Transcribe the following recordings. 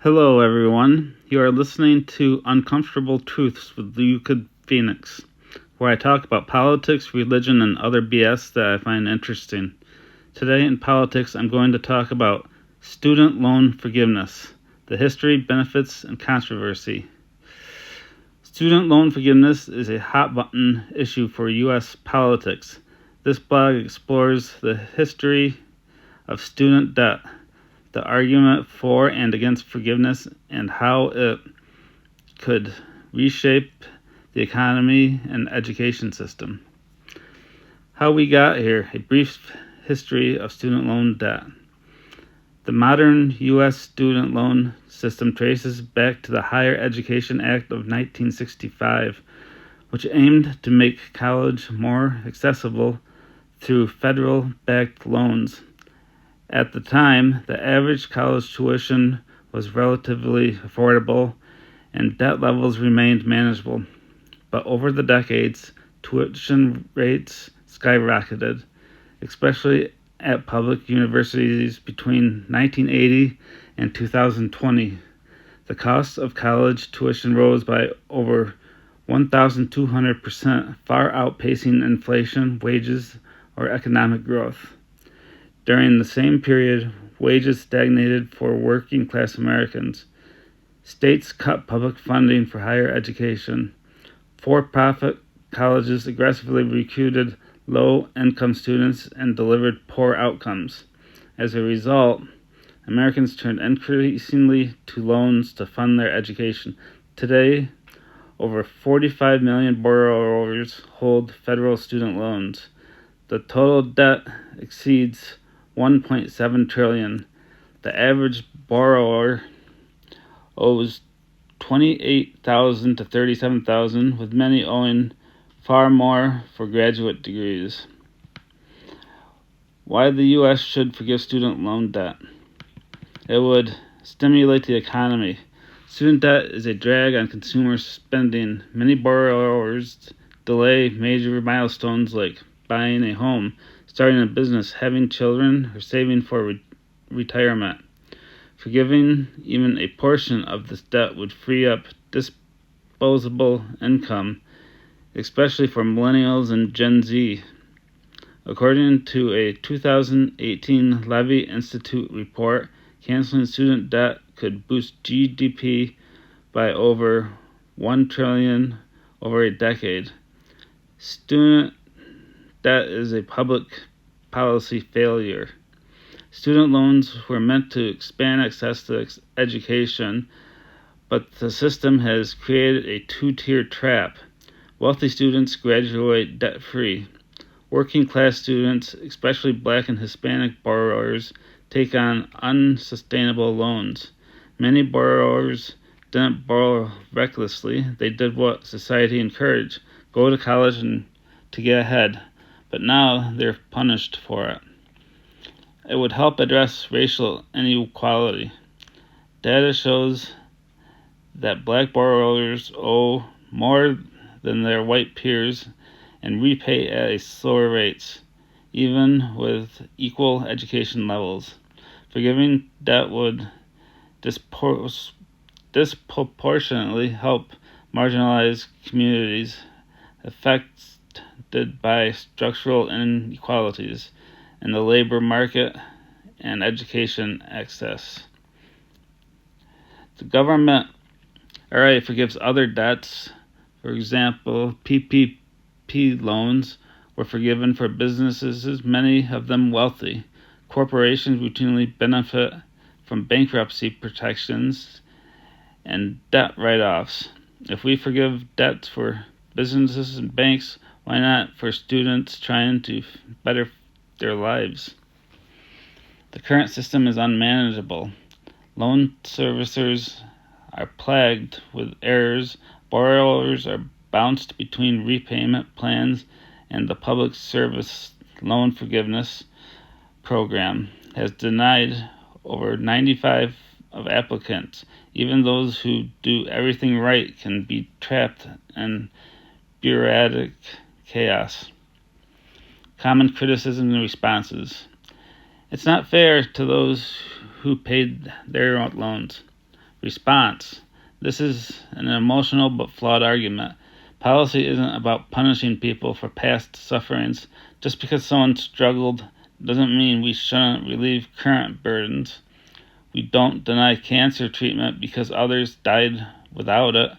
Hello, everyone. You are listening to Uncomfortable Truths with Euclid Phoenix, where I talk about politics, religion, and other BS that I find interesting. Today in politics, I'm going to talk about student loan forgiveness, the history, benefits, and controversy. Student loan forgiveness is a hot-button issue for U.S. politics. This blog explores the history of student debt, the argument for and against forgiveness, and how it could reshape the economy and education system. How we got here, a brief history of student loan debt. The modern U.S. student loan system traces back to the Higher Education Act of 1965, which aimed to make college more accessible through federal-backed loans. At the time, the average college tuition was relatively affordable and debt levels remained manageable. But over the decades, tuition rates skyrocketed, especially at public universities between 1980 and 2020. The cost of college tuition rose by over 1,200%, far outpacing inflation, wages, or economic growth. During the same period, wages stagnated for working-class Americans. States cut public funding for higher education. For-profit colleges aggressively recruited low-income students and delivered poor outcomes. As a result, Americans turned increasingly to loans to fund their education. Today, over 45 million borrowers hold federal student loans. The total debt exceeds $1.7 trillion. The average borrower owes $28,000 to $37,000, with many owing far more for graduate degrees. Why the U.S. should forgive student loan debt? It would stimulate the economy. Student debt is a drag on consumer spending. Many borrowers delay major milestones like buying a home, starting a business, having children, or saving for retirement. Forgiving even a portion of this debt would free up disposable income, especially for millennials and Gen Z. According to a 2018 Levy Institute report, canceling student debt could boost GDP by over $1 trillion over a decade. Student debt is a public policy failure. Student loans were meant to expand access to education, but the system has created a two-tier trap. Wealthy students graduate debt-free. Working-class students, especially Black and Hispanic borrowers, take on unsustainable loans. Many borrowers didn't borrow recklessly. They did what society encouraged: go to college and to get ahead. But now they're punished for it. It would help address racial inequality. Data shows that Black borrowers owe more than their white peers and repay at slower rates, even with equal education levels. Forgiving debt would disproportionately help marginalized communities affected by structural inequalities in the labor market and education access. The government already forgives other debts. For example, PPP loans were forgiven for businesses, many of them wealthy. Corporations routinely benefit from bankruptcy protections and debt write-offs. If we forgive debts for businesses and banks, why not for students trying to better their lives? The current system is unmanageable. Loan servicers are plagued with errors. Borrowers are bounced between repayment plans, and the Public Service Loan Forgiveness Program has denied over 95 of applicants. Even those who do everything right can be trapped in bureaucratic chaos. Common criticisms and responses. It's not fair to those who paid their loans. Response: this is an emotional but flawed argument. Policy isn't about punishing people for past sufferings. Just because someone struggled doesn't mean we shouldn't relieve current burdens. We don't deny cancer treatment because others died without it.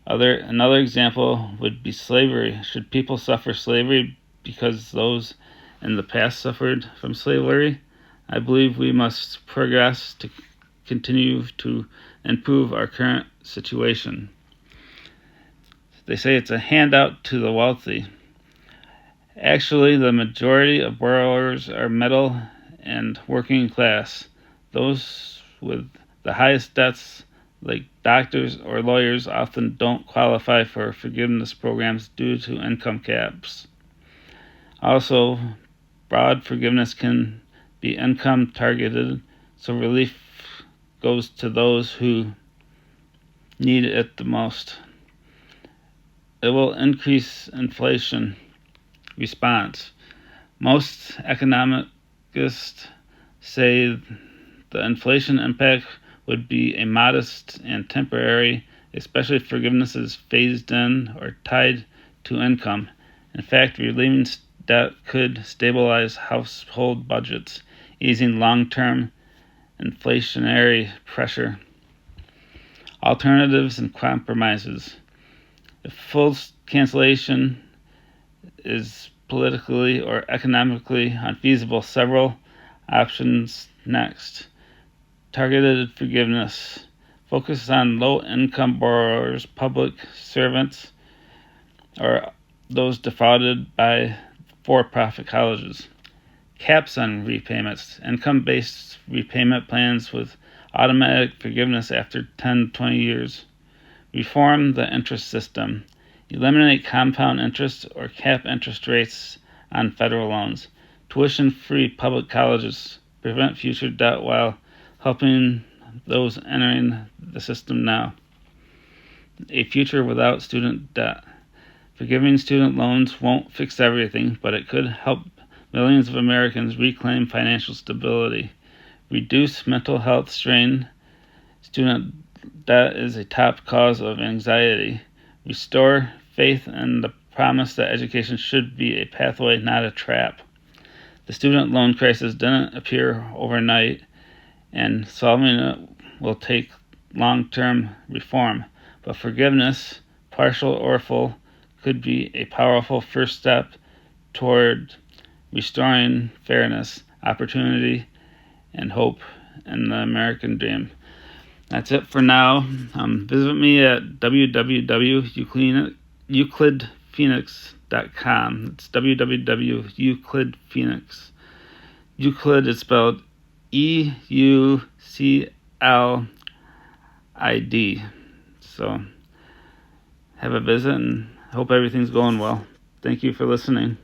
Another example would be slavery. Should people suffer slavery because those in the past suffered from slavery? I believe we must progress to continue to improve our current situation. They say it's a handout to the wealthy. Actually, the majority of borrowers are middle and working class. Those with the highest debts, like doctors or lawyers, often don't qualify for forgiveness programs due to income caps. Also, broad forgiveness can be income targeted, so relief goes to those who need it the most. It will increase inflation. Response: most economists say the inflation impact would be a modest and temporary, especially if forgiveness is phased in or tied to income. In fact, relieving debt could stabilize household budgets, easing long-term inflationary pressure. Alternatives and compromises. If full cancellation is politically or economically unfeasible, several options next. Targeted forgiveness. Focus on low-income borrowers, public servants, or those defrauded by for-profit colleges. Caps on repayments. Income-based repayment plans with automatic forgiveness after 10-20 years. Reform the interest system. Eliminate compound interest or cap interest rates on federal loans. Tuition-free public colleges. Prevent future debt while helping those entering the system now. A future without student debt. Forgiving student loans won't fix everything, but it could help millions of Americans reclaim financial stability. Reduce mental health strain. Student debt is a top cause of anxiety. Restore faith in the promise that education should be a pathway, not a trap. The student loan crisis didn't appear overnight, and solving it will take long-term reform. But forgiveness, partial or full, could be a powerful first step toward restoring fairness, opportunity, and hope in the American dream. That's it for now. Visit me at www.euclidphoenix.com. It's www.euclidphoenix. Euclid is spelled EUCLID. So have a visit and hope everything's going well. Thank you for listening.